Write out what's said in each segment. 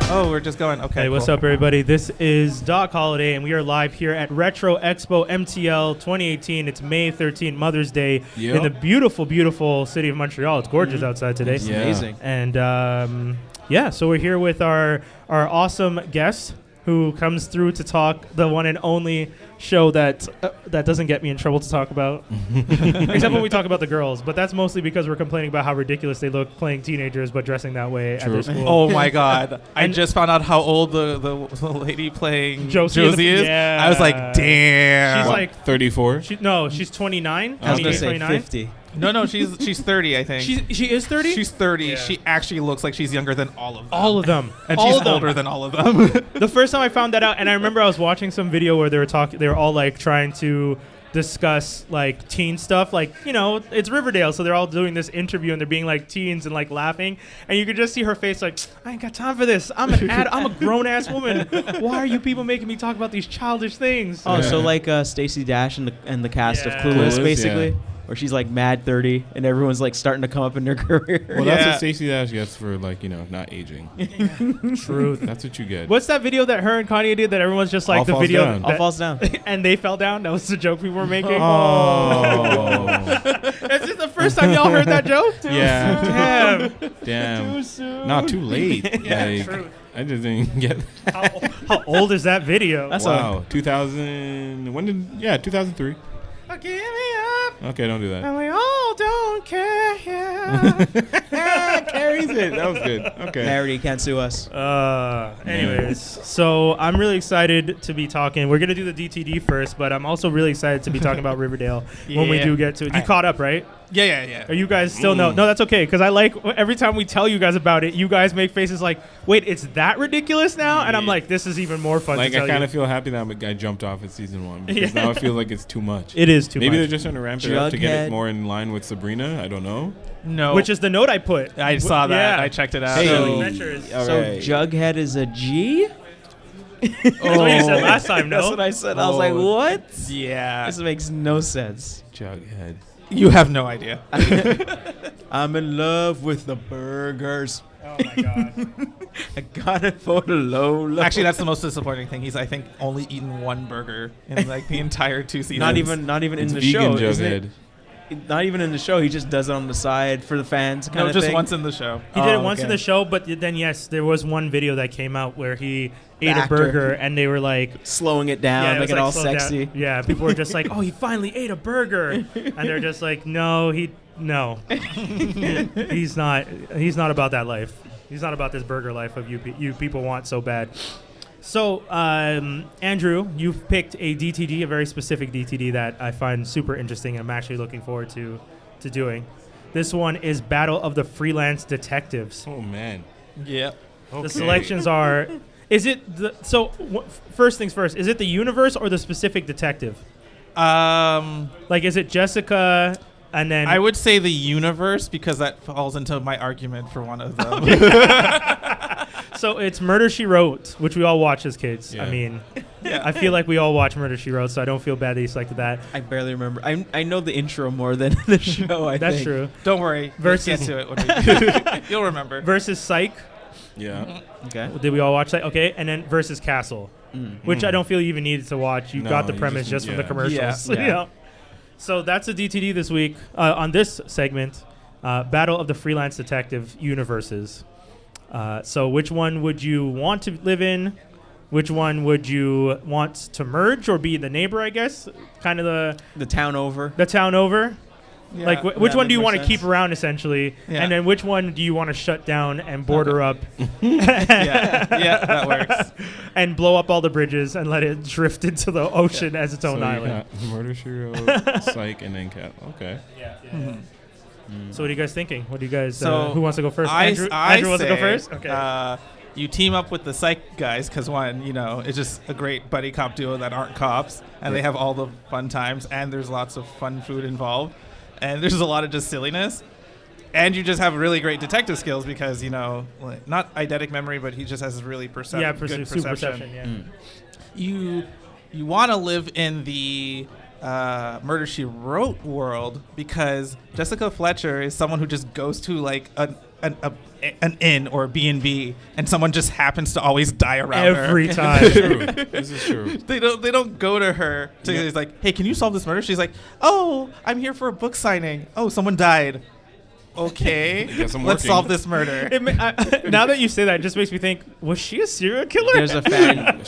Oh, we're just going. Okay. Hey, what's up, everybody? This is Doc Holiday, and we are live here at Retro Expo MTL 2018. It's May 13th, Mother's Day, in the beautiful, beautiful city of Montreal. It's gorgeous outside today. It's amazing. And so we're here with our awesome guest who comes through to talk the one and only show that doesn't get me in trouble to talk about, except when we talk about the girls. But that's mostly because we're complaining about how ridiculous they look playing teenagers but dressing that way at their school. Oh my God! I just found out how old the lady playing Josie is. Yeah. I was like, damn. She's like 34. She's 29. I was gonna say 29? 50. No, she's 30, I think. She is 30. She's 30. Yeah. She actually looks like she's younger than all of them. All of them, and all she's of them. older than all of them. The first time I found that out, and I remember I was watching some video where they were all like trying to discuss like teen stuff, like, you know, it's Riverdale, so they're all doing this interview and they're being like teens and like laughing, and you could just see her face like, I ain't got time for this. I'm a grown ass woman. Why are you people making me talk about these childish things? Oh, so like Stacey Dash and the cast of Yeah. Clueless, basically. Yeah. Where she's like mad 30 and everyone's like starting to come up in their career. Well, that's what Stacey Dash gets for, like, you know, not aging. Truth. That's what you get. What's that video that her and Kanye did that everyone's just like All the falls video down. All falls down. and they fell down? That was the joke people were making. Oh. Is this the first time y'all heard that joke? Yeah. Damn. Damn. Too soon. Not too late. Yeah, Like, true. I just didn't get How old is that video? That's wow. 2000. When did? Yeah, 2003. Give me up, Okay, don't do that. and we all don't care. Yeah. Carries it. That was good. Okay. Parody, can't sue us. Anyways, so I'm really excited to be talking. We're gonna do the DTD first, but I'm also really excited to be talking about Riverdale when we Yeah. do get to it. You caught up, right? Yeah. Are you guys still no? No, that's okay, because I like every time we tell you guys about it, you guys make faces like, "Wait, it's that ridiculous now?" And I'm like, "This is even more fun." Like, to I tell kind you. of feel happy that I jumped off at season 1 because now I feel like it's too much. It is too Maybe much. they're just trying to ramp it up to get Jughead. it more in line with Sabrina. I don't know. No. Which is the note I put. I saw that. Yeah. I checked it out. Hey. So, Adventures. All So right. Jughead is a G? That's what you said last time, no? That's what I said. I was like, what? Yeah. This makes no sense. Jughead. You have no idea. I'm in love with the burgers. Oh my god. I got it for the low. Actually, that's the most disappointing thing. He's, I think, only eaten one burger in like the entire 2 seasons. not even It's in the vegan show. Isn't Jughead. it? Not even in the show. He just does it on the side for the fans. Kind No, of just thing. once in the show. He did it Oh, once in okay. the show, but then yes, there was one video that came out where he ate a actor. burger, and they were like, slowing it down, it was making it all slowed down. sexy. Yeah, people were just like, "Oh, he finally ate a burger," and they're just like, "No, no, he's not. He's not about that life. He's not about this burger life of you people want so bad." So, Andrew, you've picked a DTD, a very specific DTD that I find super interesting, and I'm actually looking forward to doing. This one is Battle of the Freelance Detectives. Oh man. Yeah. The selections are. Is it the first things first? Is it the universe or the specific detective? Like, is it Jessica and then? I would say the universe because that falls into my argument for one of them. So it's Murder, She Wrote, which we all watch as kids. Yeah. I mean, Yeah. I feel like we all watch Murder, She Wrote, so I don't feel bad that you selected that. I barely remember. I know the intro more than the show. I That's think. true. Don't worry. Versus- Let's get to it. When you'll remember. Versus Psych. Yeah. Okay. Did we all watch that? Okay, and then versus Castle, which I don't feel you even needed to watch. You No, got the you premise just from the yeah. commercials. Yeah. You know? So that's a DTD this week on this segment, Battle of the Freelance Detective Universes. So which one would you want to live in? Which one would you want to merge or be the neighbor, I guess? Kind of The town over. the town over? Yeah. Like, which that one do make you more want to sense? keep around, essentially? Yeah. And then which one do you want to shut down and border up yeah, that works. and blow up all the bridges and let it drift into the ocean as its own So you island? got Murder, She Wrote, Psych, and then Cat. Okay. So what are you guys thinking? What do you guys, So who wants to go first? I Andrew wants to go say, first? Okay. You team up with the psych guys because one, you know, it's just a great buddy cop duo that aren't cops, and they have all the fun times, and there's lots of fun food involved, and there's a lot of just silliness, and you just have really great detective skills because, you know, like, not eidetic memory, but he just has really good perception. super perception, yeah. You want to live in the Murder, She Wrote world because Jessica Fletcher is someone who just goes to like a an inn or a B&B, and someone just happens to always die around Every her. time. True. This is true. They don't go to her to Yeah. he's like, hey, can you solve this murder? She's like, oh, I'm here for a book signing. Oh, someone died. Okay, guess I'm let's working. solve this murder. Now that you say that, it just makes me think: was she a serial killer?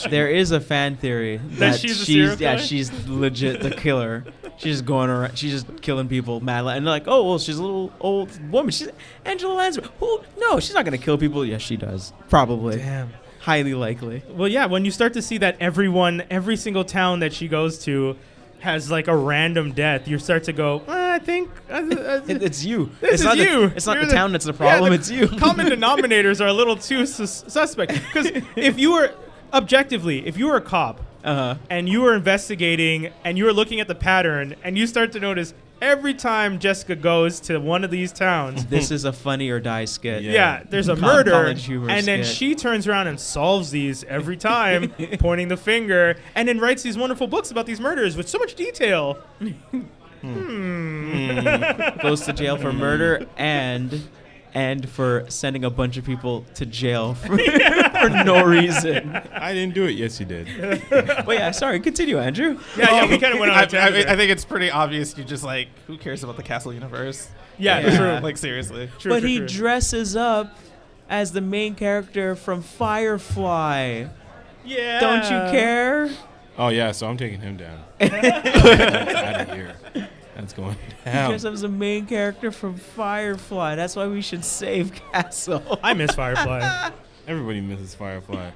There is a fan theory that she's a serial yeah, killer? she's legit the killer. She's just going around. She's just killing people, mad. And they're like, oh well, she's a little old woman. She's Angela Lansbury. Who? No, she's not gonna kill people. Yes, she does. Probably. Damn. Highly likely. Well, yeah. When you start to see that every single town that she goes to has like a random death, you start to go, I think It's you. This it's is not you. it's not You're the town that's the problem. It's you. Common denominators are a little too suspect. Because if you were a cop and you were investigating and you were looking at the pattern and you start to notice every time Jessica goes to one of these towns, This is a funny or die skit. yeah, there's a College murder, humor and then skit. she turns around and solves these every time, pointing the finger, and then writes these wonderful books about these murders with so much detail. Goes to jail for murder and for sending a bunch of people to jail for no reason. I didn't do it. Yes, you did. But yeah, sorry. Continue, Andrew. Yeah, we kind of went on a tangent. I think it's pretty obvious. You just like, who cares about the Castle universe? Yeah, Yeah. true. Like seriously. True, But true, he true. dresses up as the main character from Firefly. Yeah. Don't you care? Oh yeah, so I'm taking him down. That's out of here. That's going He down. dresses up as the main character from Firefly. That's why we should save Castle. I miss Firefly. Everybody misses Firefly.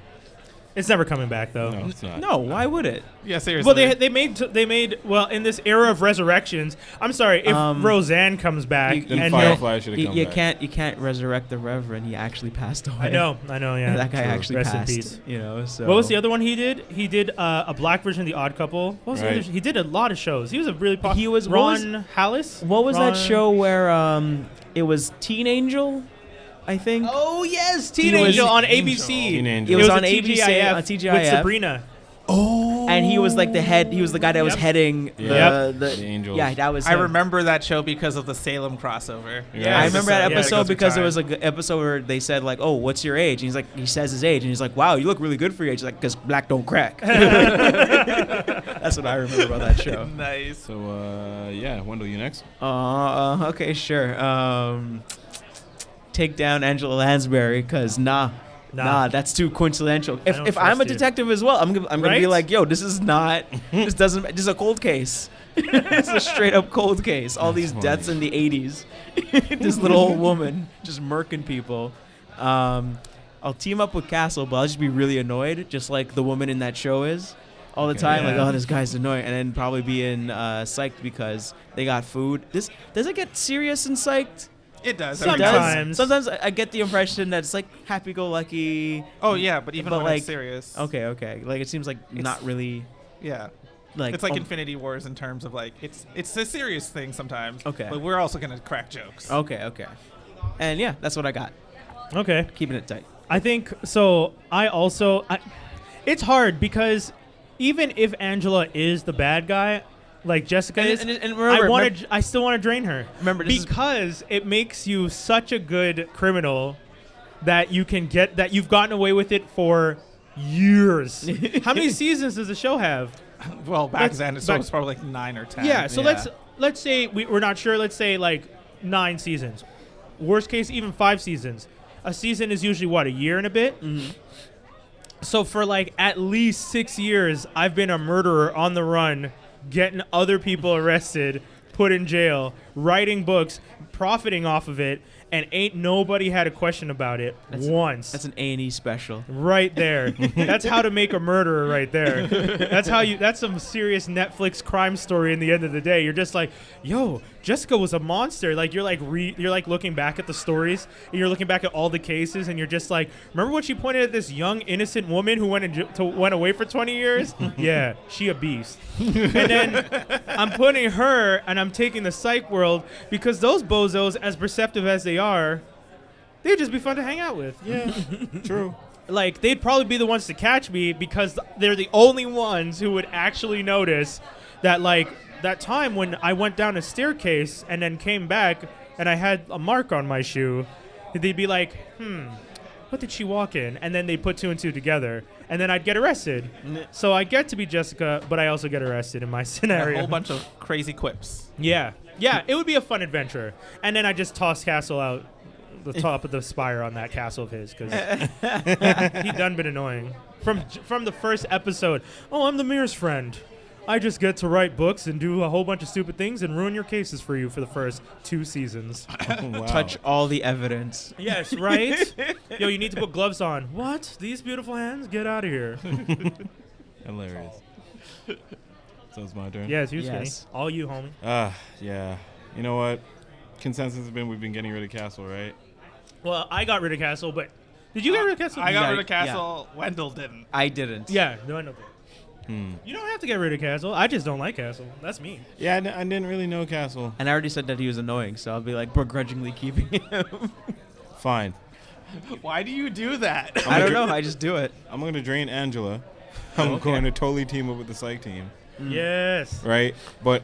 It's never coming back though. No, it's not. No, why would it? Yeah, seriously. Well, they made well in this era of resurrections. I'm sorry if Roseanne comes back Then and Firefly should have come You back. can't resurrect the Reverend. He actually passed away. I know, yeah. That guy True. actually Rest passed. in peace. You know. So What was the other one he did? He did a black version of The Odd Couple. What was the Right. other? He did a lot of shows. He was a really popular. He was- what Ron Hallis. What was Ron- that show where it was Teen Angel? I think. Oh yes, Teen He was- Angel on Angel. ABC. Teen Angel. It was a on ABC, TGIF on TGIF. with Sabrina. Oh. And he was like the head. He was the guy that was Yep. heading Yep. the The Angels. Yeah, that was. I him. remember that show because of the Salem crossover. Yeah, I remember that Yeah, episode because of there was time. an episode where they said like, "Oh, what's your age?" And he's like, he says his age, and he's like, "Wow, you look really good for your age." He's like, "Cause black don't crack." That's what I remember about that show. Nice. So yeah, Wendell, you next? Okay, sure. Take down Angela Lansbury, cause nah, that's too coincidental. I don't If I'm a trust you. detective as well, I'm gonna be Right? like, yo, this is not, this is a cold case. It's a straight up cold case. All these That's deaths funny. in the 80s. This little old woman just murking people. I'll team up with Castle, but I'll just be really annoyed, just like the woman in that show is. All the Okay. time, like, Yeah. oh, this guy's annoying, and then probably being psyched because they got food. Does it get serious and psyched? It does. It every does. time. Sometimes. Sometimes I get the impression that it's like happy-go-lucky. Oh yeah, but even But, when like, it's serious. Okay. Like it seems like not really Yeah. like. It's like oh, Infinity Wars in terms of like it's a serious thing sometimes. Okay. But we're also gonna crack jokes. Okay. And yeah, that's what I got. Okay. Keeping it tight. I think so. It's hard because even if Angela is the bad guy, like Jessica is, And remember, I still want to drain her. remember this is- Because it makes you such a good criminal that you've gotten away with it for years. How many seasons does the show have? Well, back Let's- then it's back- probably like 9 or 10. Yeah, so let's say we're not sure. Let's say like 9 seasons. Worst case, even 5 seasons. A season is usually what, a year and a bit. Mm-hmm. So for like at least 6 years, I've been a murderer on the run, getting other people arrested, put in jail, writing books, profiting off of it, and ain't nobody had a question about it once. That's an A&E special. Right there. That's how to make a murderer right there. That's some serious Netflix crime story in the end of the day. You're just like, yo, Jessica was a monster. Like you're like looking back at the stories and you're looking back at all the cases and you're just like, remember when she pointed at this young innocent woman who went away for 20 years? Yeah, she a beast. And then I'm putting her and I'm taking the psych world because those bozos, as perceptive as they are, they'd just be fun to hang out with. Yeah, true. Like, they'd probably be the ones to catch me because they're the only ones who would actually notice that, like, that time when I went down a staircase and then came back and I had a mark on my shoe, they'd be like, what did she walk in? And then they put 2 and 2 together, and then I'd get arrested. So I get to be Jessica, but I also get arrested in my scenario. A whole bunch of crazy quips. Yeah, it would be a fun adventure. And then I just toss Castle out the top of the spire on that castle of his, because he done been annoying from the first episode. Oh, I'm the mayor's friend. I just get to write books and do a whole bunch of stupid things and ruin your cases for you for the first 2 seasons. Wow. Touch all the evidence. Yes, right? Yo, you need to put gloves on. What? These beautiful hands? Get out of here. Hilarious. So it's my turn? Yeah, it's you, Yes. Skinny. All you, homie. Yeah. You know what? Consensus has been we've been getting rid of Castle, right? Well, I got rid of Castle, but did you get rid of Castle? I got Yeah, rid of Castle. Wendell didn't. I didn't. Yeah, no, I know. You don't have to get rid of Castle. I just don't like Castle. That's me. Yeah, I didn't really know Castle. And I already said that he was annoying, so I'll be like begrudgingly keeping him. Fine. Why do you do that? I don't know. I just do it. I'm going to drain Angela. I'm going to totally team up with the psych team, Yes. right? But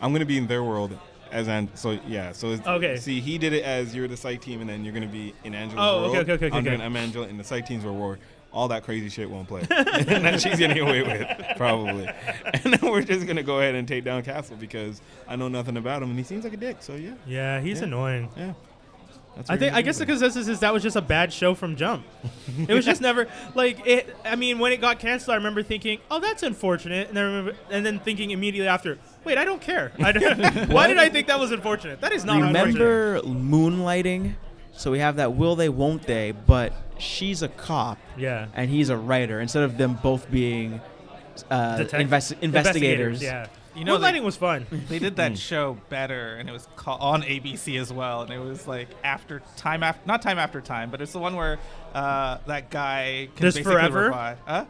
I'm going to be in their world as so it's, Okay. See, he did it as you're the psych team, and then you're going to be in Angela's Oh, world. okay. I'm doing Angela, and the psych team's reward. All that crazy shit won't play. And that she's getting away with, probably. And then we're just going to go ahead and take down Castle because I know nothing about him, and he seems like a dick, so yeah. Yeah, he's Yeah. annoying. Yeah. That's I what think. we're I guess the gonna do. consensus is that was just a bad show from jump. It was just never like it. I mean, when it got canceled, I remember thinking, "Oh, that's unfortunate," and then thinking immediately after, "Wait, I don't care. Why did I think that was unfortunate? That is not unfortunate." Remember moonlighting? So we have that will they, won't they, but she's a cop Yeah. and he's a writer instead of them both being investigators. Yeah. You know, Moonlighting was fun. They did that show better, and it was on ABC as well. And it was like not time after time, but it's the one where that guy can This basically Forever? revive. Huh?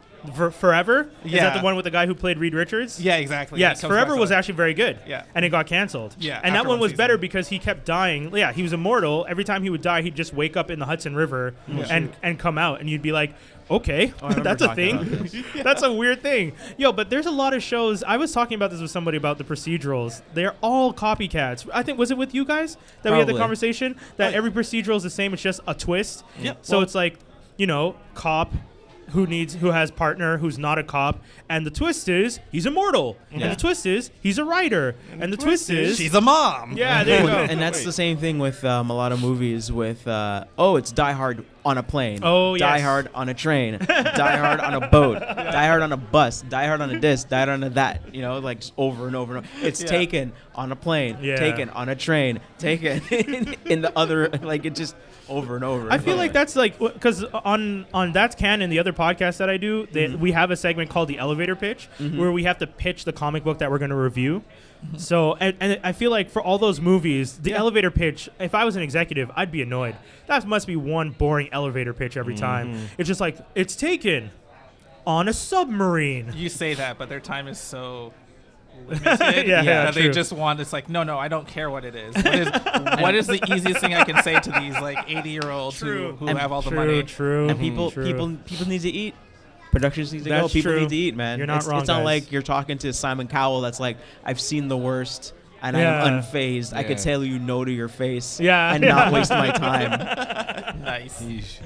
Forever? Is that Yeah. the one with the guy who played Reed Richards? Yeah, exactly. Yes, He comes Forever back was to actually very good. Yeah. And it got canceled. Yeah, And that after one one was season. better because he kept dying. Yeah, he was immortal. Every time he would die, he'd just wake up in the Hudson River and come out. And you'd be like, okay, I remember that's a talking thing. about this. That's a weird thing. Yo, but there's a lot of shows. I was talking about this with somebody about the procedurals. They're all copycats. I think, was it with you guys that we had the Probably. conversation? That every procedural is the same. It's just a twist. Yep. So Well- it's like, cop who has partner who's not a cop, and the twist is he's immortal, and the twist is he's a writer, and the twist is She's a mom. yeah, there you go. And that's the same thing with a lot of movies with, it's Die Hard on a plane. Oh, Die yes. Hard on a train. Die Hard on a boat. Die Hard on a bus. Die Hard on a this. Die Hard on a that. Like just over and over and over. It's Taken on a plane. Yeah. Taken on a train. Taken in the other, like it just over and over. I feel like that's like because on That's Canon, the other podcast that I do, we have a segment called the elevator pitch where we have to pitch the comic book that we're going to review. So and I feel like for all those movies, the elevator pitch, if I was an executive, I'd be annoyed. That must be one boring elevator pitch every time. It's just like it's taken on a submarine. You say that, but their time is so limited Yeah, that they true. just want. It's like, no, I don't care what it is. What is the easiest thing I can say to these like 80-year-olds who And have all the money? True. and people need to eat. Productions need to go. That's People true. need to eat, man. You're not it's, wrong, It's not guys. like you're talking to Simon Cowell that's like, I've seen the worst and Yeah. I'm unfazed. I could Yeah. tell you no to your face Yeah. and not waste my time. Nice. Yeesh.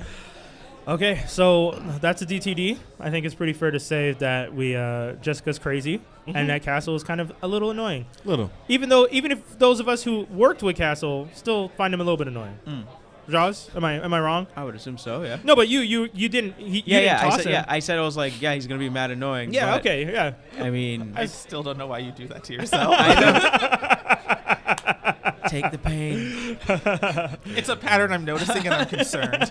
Okay, so that's a DTD. I think it's pretty fair to say that we Jessica's crazy and that Castle is kind of a little annoying. Little. Even if those of us who worked with Castle still find him a little bit annoying. Jaws, am I wrong? I would assume so, yeah. No, but you didn't. You didn't Yeah, toss him. I said I was like, yeah, he's gonna be mad annoying. Yeah. but, Okay. Yeah. I mean, I still don't know why you do that to yourself. take the pain. It's a pattern I'm noticing, and I'm concerned.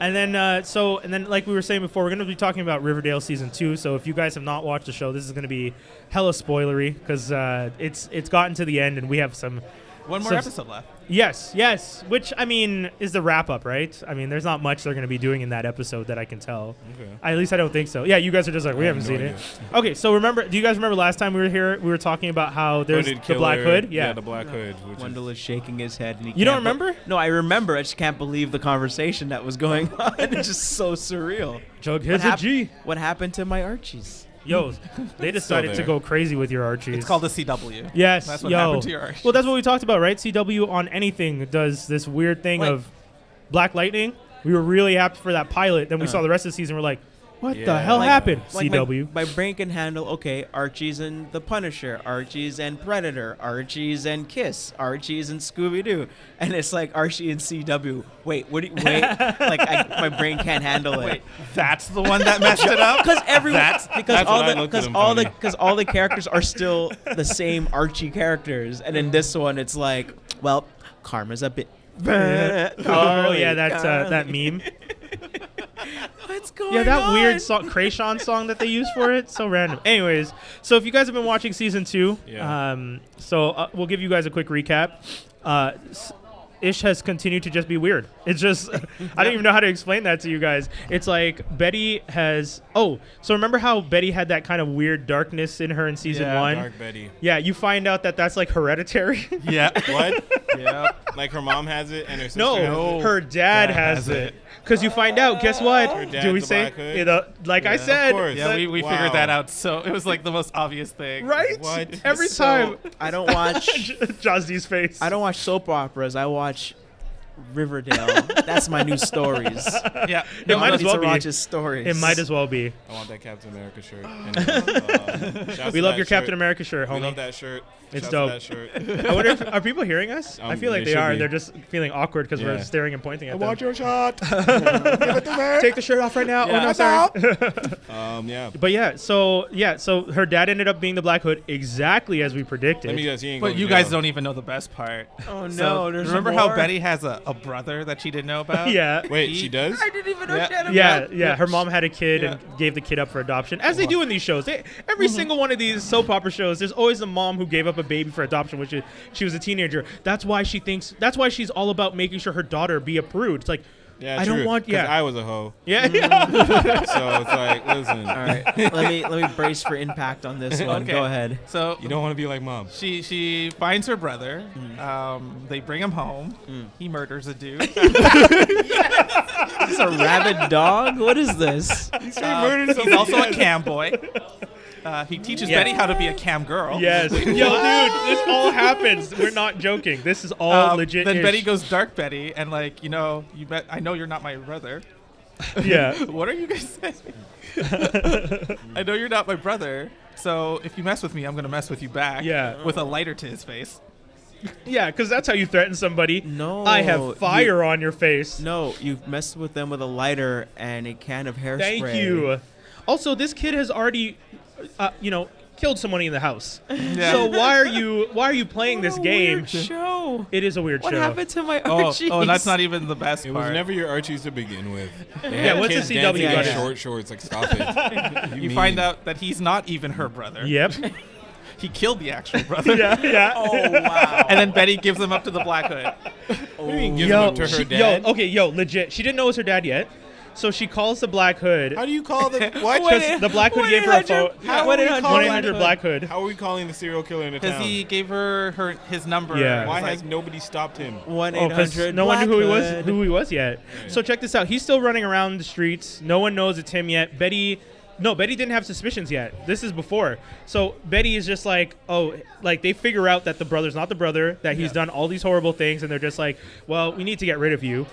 And then, like we were saying before, we're going to be talking about Riverdale season 2. So if you guys have not watched the show, this is going to be hella spoilery because it's gotten to the end and we have some. One more So- episode left. Yes. Which I mean is the wrap up, right? I mean, there's not much they're going to be doing in that episode that I can tell. Okay. At least I don't think so. Yeah, you guys are just like we I have haven't no seen idea. it. Okay, so do you guys remember last time we were here? We were talking about how there's Hooded the Black killer. Hood. Yeah. the Black Hood. Which Wendell is shaking his head. And he You don't can't remember? No, I remember. I just can't believe the conversation that was going on. It's just so surreal. Jughead's a G. What happened to my Archies? Yo, they decided to there. go crazy with your Archies. It's called the CW. Yes, That's what yo. happened to your Archies. Well, that's what we talked about, right? CW on anything does this weird thing Wait. of Black Lightning. We were really happy for that pilot. Then we saw the rest of the season. We're like, what the Yeah. hell Like- happened? Like CW. my brain can handle, okay, Archie's and the Punisher, Archie's and Predator, Archie's and Kiss, Archie's and Scooby-Doo. And it's like Archie and CW. Wait, what do you, wait? My brain can't handle it. Wait, that's the one that messed it up? Because everyone, That's because when I looked at them funny. all the characters are still the same Archie characters, and in this one, it's like, well, karma's a bit. Oh yeah, that's that meme. What's going on? Yeah, that weird Krayshawn song that they use for it. So random. Anyways, so if you guys have been watching season 2, Yeah. we'll give you guys a quick recap. Ish has continued to just be weird. It's just, I don't even know how to explain that to you guys. It's like Betty has, so remember how Betty had that kind of weird darkness in her in season Yeah. 1? Dark Betty. Yeah, you find out that that's like hereditary. Yeah. What? Yeah. Like her mom has it and her sister No, has No. it? her dad has it. Because you find out, guess what? Her dad's Do we the say, Black Hood? you know, like I Yeah. said, Of course. Yeah, we Wow. figured that out. So it was like the most obvious thing. right? What? Every So, time. I don't watch. Jazzy's face. I don't watch soap operas. I watch Riverdale. That's my new stories. Yeah. It might I as need well to be. watch his stories. It might as well be. I want that Captain America shirt. We love your Captain America shirt, We homie. love that shirt. It's Shouts to dope. that shirt. I wonder if are people hearing us? I feel like they they should are, be. and they're just feeling awkward because we're Yeah. staring and pointing at them. your shot. Give it to me. Take the shirt off right now. Yeah. Oh no, sorry. Yeah. But so her dad ended up being the Black Hood exactly as we predicted. Let me guess. He ain't But going you to guys jail. don't even know the best part. Oh no, So, there's remember more? how Betty has a brother that she didn't know about? yeah. Wait, she does? I didn't even know Yeah. she had a Yeah, mouth. yeah. Her mom had a kid and gave the kid up for adoption, as they do in these shows. Every single one of these soap opera shows, there's always a mom who gave up a baby for adoption, which is she was a teenager. That's why she's all about making sure her daughter be a prude. It's like, Yeah, I don't true, want- 'cause yeah. I was a hoe. yeah. So it's like, listen. All right, let me brace for impact on this one. Okay. Go ahead. So You don't want to be like mom. she finds her brother. They bring him home. He murders a dude. Is this a rabid dog? What is this? He's He's also a cam boy. He teaches Yeah. Betty how to be a cam girl. Yes. Yo, dude, this all happens. We're not joking. This is all legit. Then Betty goes dark Betty, and like, you know, I know you're not my brother. Yeah. What are you guys saying? I know you're not my brother, so if you mess with me, I'm gonna mess with you back. Yeah. With a lighter to his face. Yeah, because that's how you threaten somebody. No, I have fire on your face. No, you've messed with them with a lighter and a can of hairspray. Thank you. Also, this kid has already, killed someone in the house. Yeah. So why are you playing this What a game? weird show. It is a weird What show. happened to my Oh, Archies? and that's not even the best It part. was never your Archies to begin with. They Yeah, had what's the kids CW dancing in got it? short shorts. Like, stop it. You find out that he's not even her brother. Yep. He killed the actual brother. yeah. Oh wow. And then Betty gives him up to the Black Hood. What do you mean gives him up to her dad? Legit. She didn't know it was her dad yet. So she calls the Black Hood. How do you call the what? Because the Black Hood gave her a phone. How are we calling 1-800 Black Hood. How are we calling the serial killer in the Because town? he gave her his number. Yeah. It Why was has like, nobody stopped him? 1-800. no one knew Black who he was yet. So check this out. He's still running around the streets. No one knows it's him yet. Betty didn't have suspicions yet. This is before. So Betty is just like, they figure out that the brother's not the brother, that he's done all these horrible things, and they're just like, well, we need to get rid of you.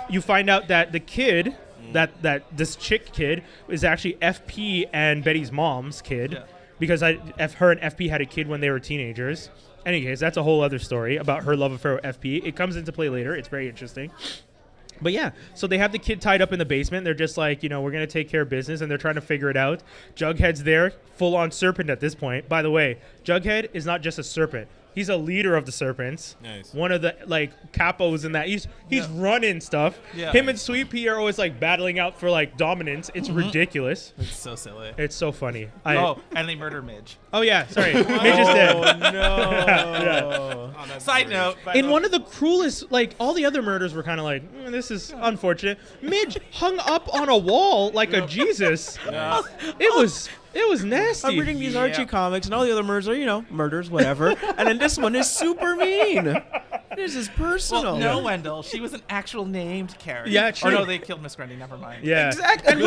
You find out that the kid, that this chick kid, is actually FP and Betty's mom's kid. Yeah. Because her and FP had a kid when they were teenagers. Anyways, that's a whole other story about her love affair with FP. It comes into play later. It's very interesting. But yeah, so they have the kid tied up in the basement. They're just like, we're going to take care of business, and they're trying to figure it out. Jughead's there, full-on serpent at this point. By the way, Jughead is not just a serpent. He's a leader of the serpents. Nice. One of the, capos in that. He's running stuff. Yeah. Him and Sweet Pea are always, battling out for, dominance. It's ridiculous. it's so silly. It's so funny. And they murder Midge. Oh, yeah, sorry. Midge is dead. Oh no. Yeah. Oh, that's Side great. note. In one of the cruelest, all the other murders were kind of this is unfortunate. Midge hung up on a wall like a Jesus. Yeah. It was nasty. I'm reading these Archie comics, and all the other murders are, murders, whatever. And then this one is super mean. This is personal. Well, no, Wendell. She was an actual named character. Yeah, Or true. no, they killed Miss Grundy. Never mind. Yeah. Exactly. And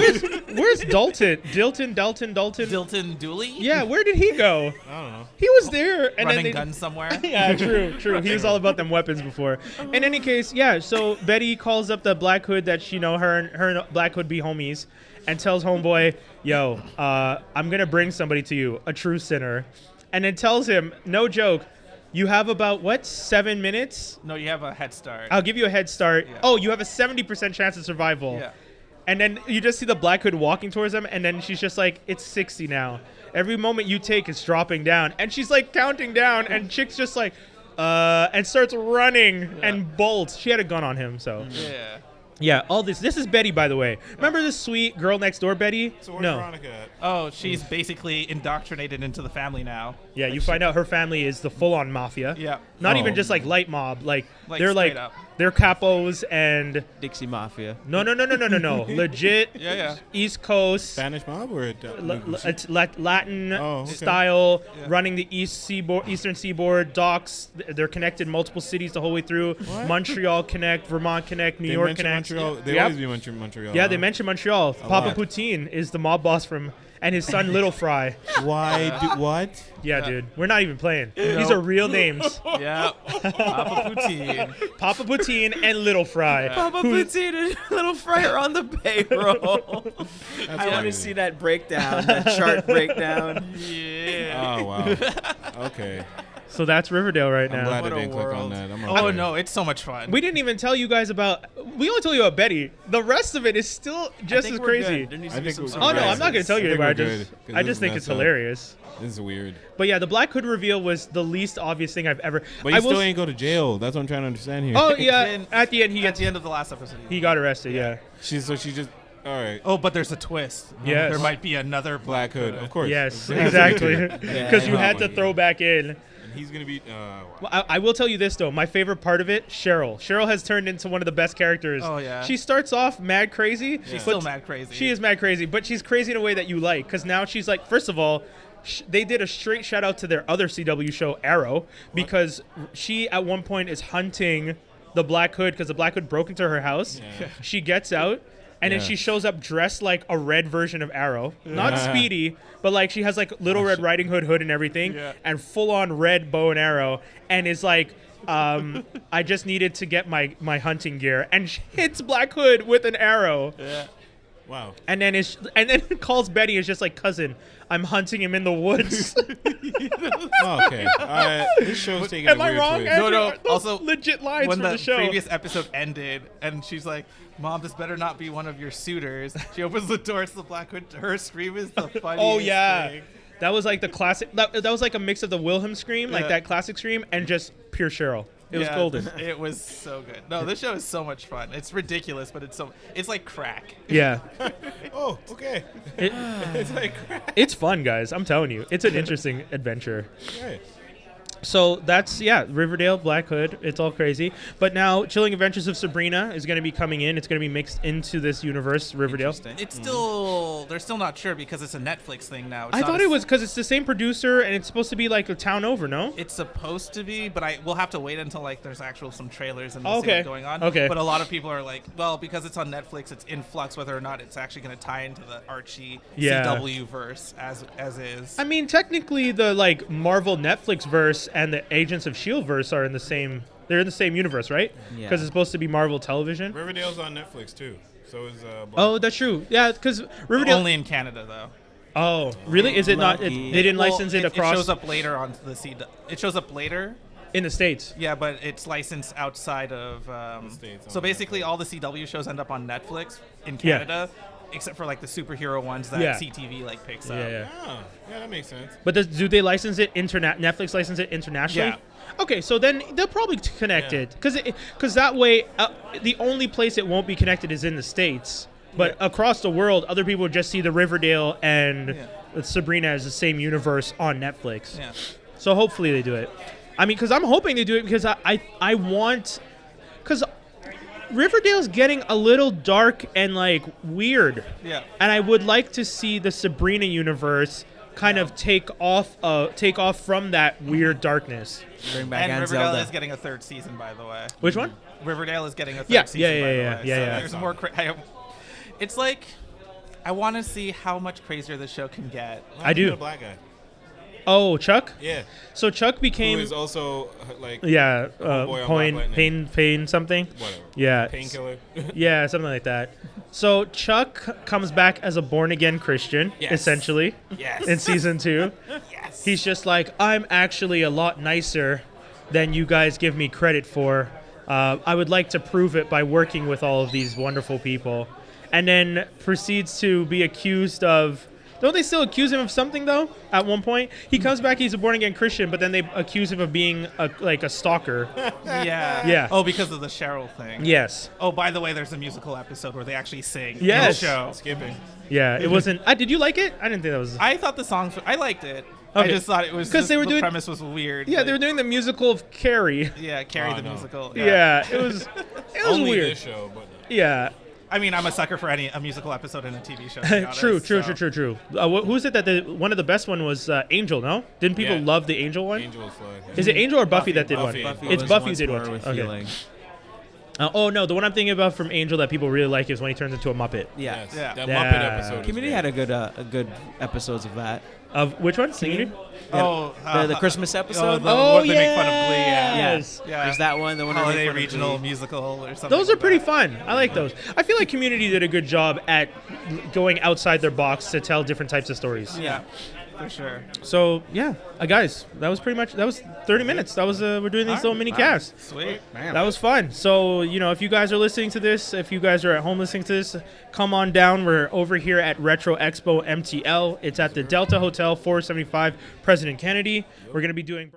where's Dalton? Dalton? Dilton Dooley? Yeah, where did he go? I don't know. He was there. And Running then they, guns somewhere. Yeah, true. He was all about them weapons before. In any case, yeah, so Betty calls up the Black Hood that her and Black Hood be homies and tells Homeboy, yo, I'm going to bring somebody to you, a true sinner. And then tells him, no joke, you have about, 7 minutes? No, you have a head start. I'll give you a head start. Yeah. Oh, you have a 70% chance of survival. Yeah. And then you just see the Black Hood walking towards him, and then she's just like, it's 60 now. Every moment you take is dropping down. And she's like counting down, and Chick's just like, and starts running and bolts. She had a gun on him, so. Yeah. Yeah, all this. This is Betty, by the way. Remember this sweet girl next door, Betty? So where's No. Veronica at? Oh, she's basically indoctrinated into the family now. Yeah, you find out her family is the full-on mafia. Yeah. Not Oh. even just like light mob. Like they're straight like up. they're capos and Dixie Mafia. no. Legit Yeah. East Coast. Spanish mob or It's Latin Oh, okay. style, Yeah. running the Eastern Seaboard docks. They're connected multiple cities the whole way through. What? Montreal connect, Vermont connect, New They York mention connect. Montreal. They Yep. always be mentioning Montreal. Yeah, they mentioned Montreal. Papa lot. Poutine is the mob boss from, and his son Little Fry. Why? What? Yeah, dude, we're not even playing. These Nope. are real names. Yeah. Papa Poutine. Papa Poutine and Little Fry. Papa Who- Poutine and Little Fry are on the payroll. I want to see that breakdown, that chart breakdown. Yeah. Oh wow. Okay. So that's Riverdale right I'm now. glad What I a didn't click on world. that. I'm Oh, okay. no. It's so much fun. We didn't even tell you guys about. We only told you about Betty. The rest of it is still just as crazy. There needs I to be think some we're Oh no, I'm not gonna surprises. tell you I think about it. we're good, 'cause I this just is think it's messed up. hilarious. This is weird. But yeah, the Black Hood reveal was the least obvious thing I've ever. But I you will still s- ain't go to jail. That's what I'm trying to understand here. Oh yeah, Then- at the end At the end of the last episode. he got arrested. Yeah. she just. All right. Oh, but there's a twist. Yes. There might be another Black Hood, of course. Yes, There has to be exactly. two. Because you Yeah. had to throw back in. And he's gonna be. Well, I will tell you this though. My favorite part of it, Cheryl. Cheryl has turned into one of the best characters. Oh, yeah. She starts off mad crazy. She's but still mad crazy. She is mad crazy, but she's crazy in a way that you like. Because now she's like, first of all, they did a straight shout out to their other CW show, Arrow, because she at one point is hunting the Black Hood because the Black Hood broke into her house. Yeah. She gets out. And then Yeah. she shows up dressed like a red version of Arrow. Not Yeah. Speedy, but like she has like Little Red Riding Hood and everything. Yeah. And full on red bow and arrow. And is like, I just needed to get my hunting gear. And she hits Black Hood with an arrow. Yeah. Wow. And then calls Betty is just like, cousin, I'm hunting him in the woods. Oh, okay. This show's taking Am a I weird wrong? twist. Andrew? No. Are those Also, legit lines when from the show. previous episode ended, and she's like, "Mom, this better not be one of your suitors." She opens the door to the Black Hood. Her scream is the funniest Oh yeah, thing. that was like the classic. That was like a mix of the Wilhelm scream, like Yeah. that classic scream, and just pure Cheryl. It was Yeah, golden. It was so good. No, this show is so much fun. It's ridiculous, but it's like crack. Yeah, Oh, okay. It's like it's fun, guys. I'm telling you, it's an interesting adventure. Right. So that's Riverdale, Black Hood. It's all crazy. But now, Chilling Adventures of Sabrina is going to be coming in. It's going to be mixed into this universe, Riverdale. Interesting. it's still they're still not sure because it's a Netflix thing now. It's I not thought a- it was because it's the same producer and it's supposed to be like a town over. No. It's supposed to be, but we'll have to wait until like there's actual some trailers and we'll see Okay. what's going on. Okay. But a lot of people are like, well, because it's on Netflix, it's in flux whether or not it's actually going to tie into the Archie Yeah. CW verse as is. I mean, technically, the like Marvel Netflix verse and the Agents of Shield verse are in the same. They're in the same universe, right? Yeah. Because it's supposed to be Marvel Television. Riverdale's on Netflix too. So is Black. Oh, that's true. Yeah, because Riverdale. Only in Canada though. Oh, really? Is it not? Lucky. They didn't Well, license it across It shows up later on the CW. It shows up later. in the States. Yeah, but it's licensed outside of. States So on basically, all the CW shows end up on Netflix in Yeah. Canada, except for like the superhero ones that Yeah. CTV like picks up. Yeah. Oh, yeah, that makes sense. But do they license it Netflix license it internationally? Yeah. Okay, so then they'll probably connect Yeah. it because that way the only place it won't be connected is in the States. But across the world, other people would just see the Riverdale and Sabrina as the same universe on Netflix. Yeah. So hopefully they do it. I mean, because I'm hoping they do it because I want, because Riverdale's getting a little dark and like weird. Yeah. And I would like to see the Sabrina universe kind of take off from that weird darkness. Bring back And Aunt Riverdale Zelda. is getting a third season, by the way. Which one? Riverdale is getting a third Yeah, season, yeah, by the yeah, way. yeah, So yeah. there's more. It's like I want to see how much crazier the show can get. What I do. happened to the black guy. Oh, Chuck. Yeah. So Chuck Who became is also like yeah, Homeboy on Black pain something. whatever. Yeah, Painkiller. yeah, something like that. So Chuck comes back as a born again Christian, Yes. essentially, Yes. in season 2. Yes. He's just like, I'm actually a lot nicer than you guys give me credit for. I would like to prove it by working with all of these wonderful people. And then proceeds to be accused of... Don't they still accuse him of something, though, at one point? He comes back, he's a born-again Christian, but then they accuse him of being, a stalker. Yeah. Yeah. Oh, because of the Cheryl thing. Yes. Oh, by the way, there's a musical episode where they actually sing Yes. in the show. Skipping. Yeah, it wasn't... did you like it? I didn't think that was... I thought the songs. I liked it. I Okay. just thought it was 'Cause just they were the doing- premise was weird. Yeah, but- they were doing the musical of Carrie. Yeah, Carrie Oh, the no. musical. Yeah, it was Only weird. this show, but Yeah. I mean, I'm a sucker for a musical episode in a TV show. to be honest, True. so. Who's it that one of the best one was Angel? No, didn't people Yeah. love the Angel one? Angel was flag. Is it Angel or Buffy, Buffy. that did Buffy. one? Buffy It's was Buffy once did more one. with Okay. healing. Oh no, the one I'm thinking about from Angel that people really like is when he turns into a Muppet. Yeah. Yes. Yeah. That Yeah. Muppet episode. is Community great. had a good episodes of that. Of which one? Community? Oh, The Christmas episode. the one they make fun of Glee. Yeah. yes. Yeah. There's that one. The one where they Holiday make fun of regional Glee. musical or something. Those are like pretty that. fun. I like those. I feel like Community did a good job at going outside their box to tell different types of stories. Yeah, for sure. So yeah, guys, that was 30 minutes. That was we're doing these little mini casts. Sweet. That was fun. So, if you guys are listening to this, if you guys are at home listening to this, come on down. We're over here at Retro Expo MTL. It's at the Delta Hotel, 475 President Kennedy. We're going to be doing...